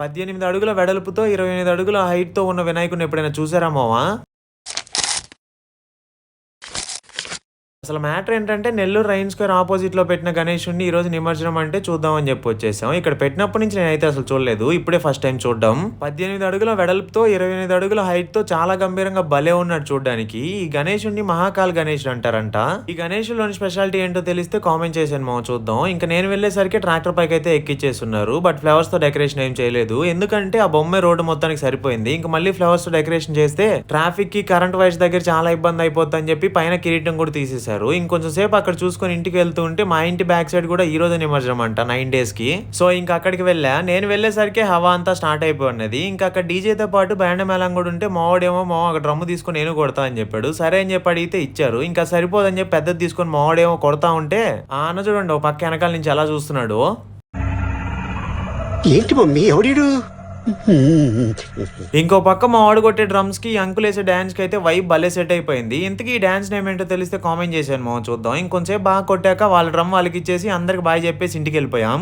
18 అడుగుల వెడల్పుతో 28 అడుగుల హైట్‌తో ఉన్న వినాయకుడిని ఎప్పుడైనా చూసారా మామ? అసలు మ్యాటర్ ఏంటంటే నెల్లూరు రైన్ స్క్వేర్ ఆపోజిట్‌లో పెట్టిన గణేషుడిని ఈరోజు నిమజ్జనం అంటే చూద్దామని చెప్పి వచ్చేసాం. ఇక్కడ పెట్టినప్పటి నుంచి నేనైతే అసలు చూడలేదు. ఇప్పుడే ఫస్ట్ టైమ్ చూడడం. 18 అడుగుల వెడల్పుతో 28 అడుగుల హైట్‌తో చాలా గంభీరంగా భలే ఉన్నాడు చూడ్డానికి. ఈ గణేషుడిని మహాకాల్ గణేషుడు అంటారంట. ఈ గణేషుడిలోని స్పెషాలిటీ ఏంటో తెలిస్తే కామెంట్ చేశాను మామ చూద్దాం. ఇంకా నేను వెళ్ళేసరికి ట్రాక్టర్ పైకైతే ఎక్కిచ్చేసున్నారు. బట్ ఫ్లవర్స్‌తో డెకరేషన్ ఏం చేయలేదు. ఎందుకంటే ఆ బొమ్మే రోడ్డు మొత్తానికి సరిపోయింది. ఇంక మళ్ళీ ఫ్లవర్స్‌తో డెకరేషన్ చేస్తే ట్రాఫిక్‌కి కరెంట్ వైర్స్ దగ్గర చాలా ఇబ్బంది అయిపోద్దని చెప్పి పైన కిరీటం కూడా తీసేశారు. ఇంకొంచెం సేపు అక్కడ చూసుకొని ఇంటికి వెళ్తూ ఉంటే మా ఇంటి బ్యాక్ సైడ్ కూడా ఈ రోజు నిమజ్జనం అంట 9 days కి. సో ఇంకా అక్కడికి వెళ్ళా. నేను వెళ్ళేసరికి హవా అంతా స్టార్ట్ అయిపోయినది. ఇంకా అక్కడ డీజేతో పాటు బ్యాండ్ మేళం కూడా ఉంటే మావాడేమో ఒక డ్రమ్ము తీసుకొని నేను కొడతా అని చెప్పాడు. సరే అని చెప్పి అడిగితే ఇచ్చారు. ఇంకా సరిపోదని చెప్పి పెద్దది తీసుకొని మావాడేమో కొడతా ఉంటే ఆ అన్న చూడండి ఒక పక్క వెనకాల నుంచి ఎలా చూస్తున్నాడు. ఏంటి మమ్మీ ఎవడీడు? ఇంకో పక్క మా వాడు కొట్టే డ్రమ్స్ కి ఈ అంకుల్ వేసే డాన్స్ కి అయితే వైబ్ భలే సెట్ అయిపోయింది. ఇంతకీ ఈ డాన్స్ నేమ్ ఏంటో తెలిస్తే కామెంట్ చేశాను మామ చూద్దాం. ఇంకొంచెంసేపు బాగా కొట్టాక వాళ్ళ డ్రమ్ వాళ్ళకి ఇచ్చేసి అందరికి బాయ్ చెప్పేసి ఇంటికి వెళ్ళిపోయాం.